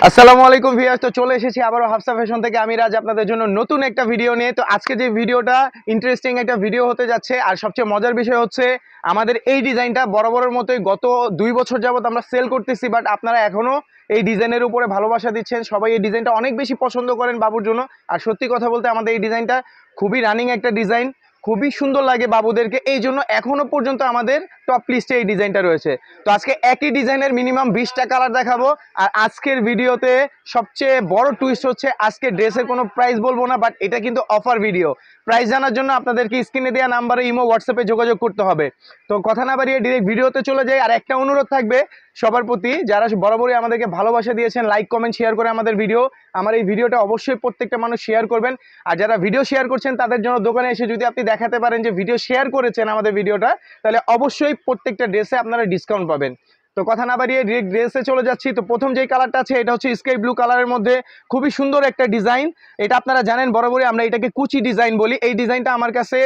আসসালামু আলাইকুম ভিউয়ার্স। তো চলে এসেছি আবারও হাফসা ফ্যাশন থেকে আমি রাজ আপনাদের জন্য নতুন একটা ভিডিও নিয়ে। তো আজকে যে ভিডিওটা ইন্টারেস্টিং একটা ভিডিও হতে যাচ্ছে, আর সবচেয়ে মজার বিষয় হচ্ছে আমাদের এই ডিজাইনটা বরাবরের মতোই গত 2 বছর যাবত আমরা সেল করতেছি, বাট আপনারা এখনো এই ডিজাইনের উপরে ভালোবাসা দিচ্ছেন। সবাই এই ডিজাইনটা অনেক বেশি পছন্দ করেন বাবুর জন্য। আর সত্যি কথা বলতে আমাদের এই ডিজাইনটা খুবই রানিং একটা ডিজাইন, খুবই সুন্দর লাগে বাবুদেরকে, এই জন্য এখনো পর্যন্ত আমাদের টপ লিস্টে এই ডিজাইনটা রয়েছে। তো আজকে একই ডিজাইনের মিনিমাম 20টা কালার দেখাবো। আর আজকের ভিডিওতে সবচেয়ে বড় টুইস্ট হচ্ছে আজকে ড্রেসের কোনো প্রাইস বলবো না, বাট এটা কিন্তু অফার ভিডিও। প্রাইস জানার জন্য আপনাদেরকে স্ক্রিনে দেওয়া নাম্বারে ইমো হোয়াটসঅ্যাপে যোগাযোগ করতে হবে। তো কথা না বাড়িয়ে ডিরেক্ট ভিডিওতে চলে যাই। আর একটা অনুরোধ থাকবে সবার প্রতি, যারা বরাবরই আমাদেরকে ভালোবাসা দিয়েছেন, লাইক কমেন্ট শেয়ার করে আমাদের ভিডিও, আমার এই ভিডিওটা অবশ্যই প্রত্যেকটা মানুষ শেয়ার করবেন। আর যারা ভিডিও শেয়ার করছেন তাদের জন্য দোকানে এসে যদি আপনি দেখাতে পারেন যে ভিডিও শেয়ার করেছেন আমাদের ভিডিওটা, তাহলে অবশ্যই প্রত্যেকটা ড্রেসে আপনারা ডিসকাউন্ট পাবেন। তো কথা না বাড়িয়ে ডিরেক্ট ড্রেসে চলে যাচ্ছি। তো প্রথম যেই কালারটা আছে এটা হচ্ছে স্কাই ব্লু কালারের মধ্যে খুবই সুন্দর একটা ডিজাইন। এটা আপনারা জানেন বরাবরই আমরা এটাকে কুচি ডিজাইন বলি। এই ডিজাইনটা আমার কাছে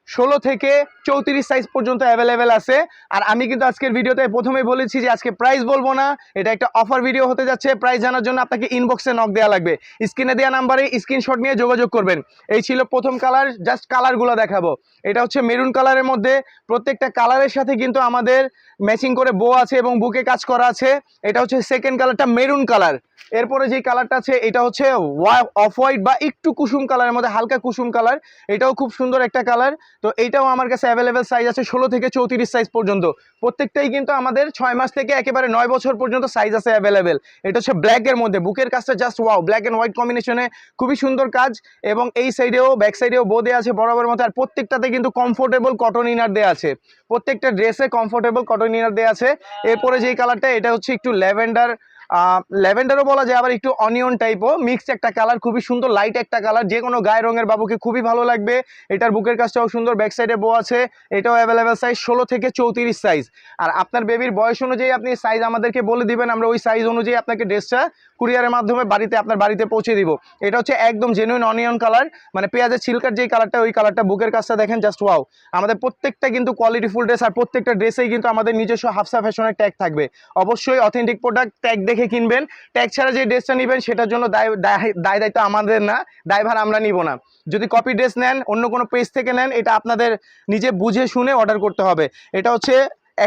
16 থেকে 34 সাইজ পর্যন্ত অ্যাভেলেবেল আছে। আর আমি কিন্তু আজকের ভিডিওতে প্রথমেই বলেছি যে আজকে প্রাইস বলবো না, এটা একটা অফার ভিডিও হতে যাচ্ছে। প্রাইস জানার জন্য আপনাকে ইনবক্সে নক দেওয়া লাগবে, স্ক্রিনে দেওয়া নাম্বারে স্ক্রিনশট নিয়ে যোগাযোগ করবেন। এই ছিল প্রথম কালার, জাস্ট কালারগুলো দেখাবো। এটা হচ্ছে মেরুন কালারের মধ্যে, প্রত্যেকটা কালারের সাথে কিন্তু আমাদের ম্যাচিং করে বো আছে এবং বুকে কাজ করা আছে। এটা হচ্ছে সেকেন্ড কালারটা মেরুন কালার। এরপরে যে কালারটা আছে এটা হচ্ছে অফ হোয়াইট বা একটু কুসুম কালারের মধ্যে, হালকা কুসুম কালার। এটাও খুব সুন্দর একটা কালার। তো এইটাও আমার কাছে অ্যাভেলেবেল সাইজ আছে 16 থেকে 34 সাইজ পর্যন্ত। প্রত্যেকটাই কিন্তু আমাদের 6 মাস থেকে একেবারে 9 বছর পর্যন্ত সাইজ আছে অ্যাভেলেবেল। এটা হচ্ছে ব্ল্যাকের মধ্যে, বুকের কাজটা just wow, black and white কম্বিনেশনে খুবই সুন্দর কাজ। এবং এই সাইডেও ব্যাক সাইডেও বো দেওয়া আছে বরাবর মতো। আর প্রত্যেকটাতে কিন্তু কমফোর্টেবল কটন ইনার দেওয়া আছে, প্রত্যেকটা ড্রেসে কমফোর্টেবল কটন ইনার দেওয়া আছে। এরপরে যেই কালারটা এটা হচ্ছে একটু ল্যাভেন্ডারও বলা যায়, আবার একটু অনিয়ন টাইপও মিক্সড একটা কালার, খুবই সুন্দর লাইট একটা কালার, যে কোনো গায়ের রঙের বাবুকে খুবই ভালো লাগবে। এটার বুকের কাজটাও সুন্দর, ব্যাক সাইডে বো আছে। এটাও অ্যাভেলেবেল সাইজ 16 থেকে 34 সাইজ। আর আপনার বেবির বয়স অনুযায়ী আপনি সাইজ আমাদেরকে বলে দিবেন, আমরা ওই সাইজ অনুযায়ী আপনাকে ড্রেসটা কুরিয়ারের মাধ্যমে আপনার বাড়িতে পৌঁছে দিব। এটা হচ্ছে একদম জেনুইন অনিয়ন কালার, মানে পেঁয়াজের ছিলকার যেই কালারটা, ওই কালারটা। বুকের কাজটা দেখেন জাস্ট ওয়াও। আমাদের প্রত্যেকটা কিন্তু কোয়ালিটি ফুল ড্রেস, আর প্রত্যেকটা ড্রেসেই কিন্তু আমাদের নিজস্ব হাফসা ফ্যাশনের ট্যাগ থাকবে। অবশ্যই অথেন্টিক প্রোডাক্ট ট্যাগ দেখে কিনবেন। ট্যাগ ছাড়া যে ড্রেসটা নেবেন সেটার জন্য দায় দায়িত্ব আমাদের না, দায়ভার আমরা নিব না। যদি কপি ড্রেস নেন, অন্য কোনো পেজ থেকে নেন, এটা আপনাদের নিজে বুঝে শুনে অর্ডার করতে হবে। এটা হচ্ছে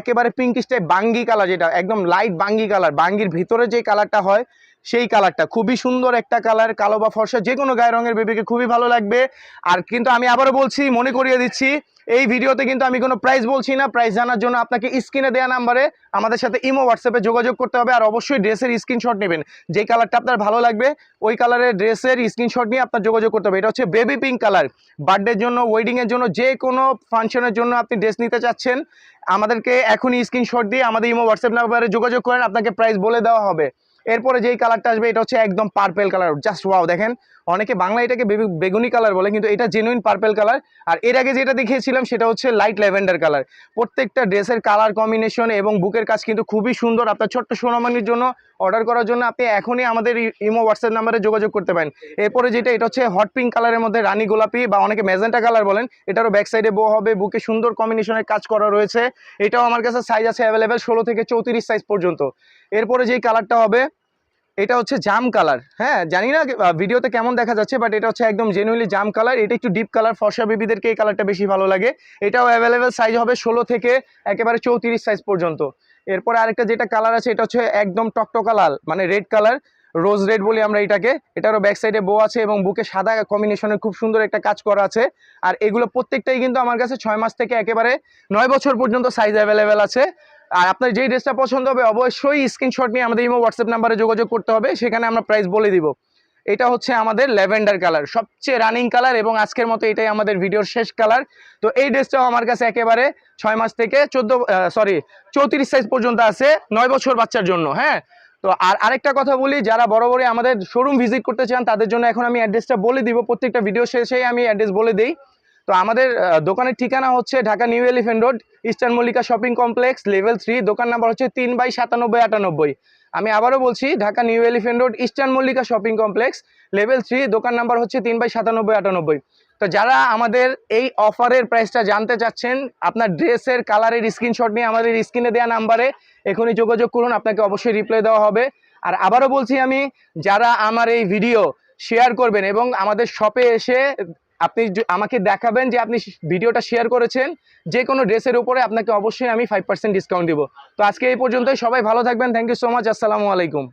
একেবারে পিঙ্কিশ টাইপ বাঙ্গি কালার, যেটা একদম লাইট বাঙ্গি কালার, বাঙ্গির ভিতরে যে কালারটা হয় সেই কালারটা খুবই সুন্দর একটা কালার। কালো বা ফর্সা যে কোনো গায়ের রঙের বেবিকে খুবই ভালো লাগবে। আর কিন্তু আমি আবারও বলছি, মনে করিয়ে দিচ্ছি, এই ভিডিওতে কিন্তু আমি কোনো প্রাইস বলছি না। প্রাইস জানার জন্য আপনাকে স্ক্রিনে দেওয়া নাম্বারে আমাদের সাথে ইমো হোয়াটসঅ্যাপে যোগাযোগ করতে হবে। আর অবশ্যই ড্রেসের স্ক্রিনশট নেবেন, যেই কালারটা আপনার ভালো লাগবে ওই কালারের ড্রেসের স্ক্রিনশট নিয়ে আপনার যোগাযোগ করতে হবে। এটা হচ্ছে বেবি পিঙ্ক কালার, বার্থডের জন্য, ওয়েডিংয়ের জন্য, যে কোনো ফাংশনের জন্য আপনি ড্রেস নিতে চাচ্ছেন, আমাদেরকে এখনই স্ক্রিনশট দিয়ে আমাদের ইমো হোয়াটসঅ্যাপ নাম্বারে যোগাযোগ করেন, আপনাকে প্রাইস বলে দেওয়া হবে। এরপরে যেই কালারটা আসবে এটা হচ্ছে একদম পার্পেল কালার, জাস্ট ওয়াও। দেখেন, অনেকে বাংলা এটাকে বেগুনি কালার বলে, কিন্তু এটা জেনুইন পার্পেল কালার। আর এর আগে যেটা দেখিয়েছিলাম সেটা হচ্ছে লাইট ল্যাভেন্ডার কালার। প্রত্যেকটা ড্রেসের কালার কম্বিনেশন এবং বুকের কাজ কিন্তু খুবই সুন্দর। আপনার ছোট্ট সোনামণির জন্য অর্ডার করার জন্য আপনি এখনই আমাদের ইমো হোয়াটসঅ্যাপ নাম্বারে যোগাযোগ করতে পারেন। এরপরে যেটা, এটা হচ্ছে হট পিঙ্ক কালারের মধ্যে রানী গোলাপি বা অনেকে ম্যাজেন্টা কালার বলেন। এটারও ব্যাক সাইডে বো হবে, বুকে সুন্দর কম্বিনেশনের কাজ করা রয়েছে। এটাও আমার কাছে সাইজ আছে অ্যাভেলেবেল 16 থেকে 34 সাইজ পর্যন্ত। এরপরে যেই কালারটা হবে এটা হচ্ছে জাম কালার। হ্যাঁ, জানি না ভিডিওতে কেমন দেখা যাচ্ছে, বাট এটা হচ্ছে একদম জেনুইনলি জাম কালার। এটা একটু ডিপ কালার, ফর্সা বেবিদেরকে এই কালারটা বেশি ভালো লাগে। এটাও অ্যাভেলেবেল সাইজ হবে 16 থেকে একেবারে 34 সাইজ পর্যন্ত। এরপরে আরেকটা যেটা কালার আছে এটা হচ্ছে একদম টকটকা লাল, মানে রেড কালার, রোজ রেড বলি আমরা এটাকে। এটারও ব্যাক সাইডে বো আছে এবং বুকে সাদা কম্বিনেশনের খুব সুন্দর একটা কাজ করা আছে। আর এগুলো প্রত্যেকটাই কিন্তু আমার কাছে 6 মাস থেকে একেবারে 9 বছর পর্যন্ত সাইজ অ্যাভেলেবেল আছে। আর আপনার যেই ড্রেসটা পছন্দ হবে অবশ্যই স্ক্রিনশট নিয়ে আমাদের ইমো হোয়াটসঅ্যাপ নাম্বারে যোগাযোগ করতে হবে, সেখানে আমরা প্রাইস বলে দিব। এটা হচ্ছে আমাদের ল্যাভেন্ডার কালার, সবচেয়ে রানিং কালার, এবং আজকের মতো এটাই আমাদের ভিডিওর শেষ কালার। তো এই ড্রেসটাও আমার কাছে একেবারে 6 মাস থেকে 34 সাইজ পর্যন্ত আছে 9 বছর বাচ্চার জন্য। হ্যাঁ, তো আরেকটা কথা বলি, যারা বরাবরই আমাদের শোরুম ভিজিট করতে চান তাদের জন্য এখন আমি অ্যাড্রেসটা বলে দিব, প্রত্যেকটা ভিডিও শেষেই আমি অ্যাড্রেস বলে দিই। তো আমাদের দোকানের ঠিকানা হচ্ছে Dhaka new elephant road, eastern Mallika shopping complex, level 3, দোকান নাম্বার হচ্ছে 3/9798। আমি আবারও বলছি, Dhaka new elephant road, eastern Mallika shopping complex, level 3, দোকান নাম্বার হচ্ছে 3/9798। তো যারা আমাদের এই অফারের প্রাইসটা জানতে চাচ্ছেন, আপনার ড্রেসের কালারের স্ক্রিনশট নিয়ে আমাদের স্ক্রিনে দেওয়া নাম্বারে এখনই যোগাযোগ করুন, আপনাকে অবশ্যই রিপ্লাই দেওয়া হবে। আর আবারও বলছি আমি, যারা আমার এই ভিডিও শেয়ার করবেন এবং আমাদের শপে এসে আপনি আমাকে দেখাবেন যে আপনি ভিডিওটা শেয়ার করেছেন, যে কোনো ড্রেসের উপরে আপনাকে অবশ্যই আমি 5% ডিসকাউন্ট দিব। তো আজকে এই পর্যন্তই, সবাই ভালো থাকবেন। Thank you so much. আসসালামু আলাইকুম।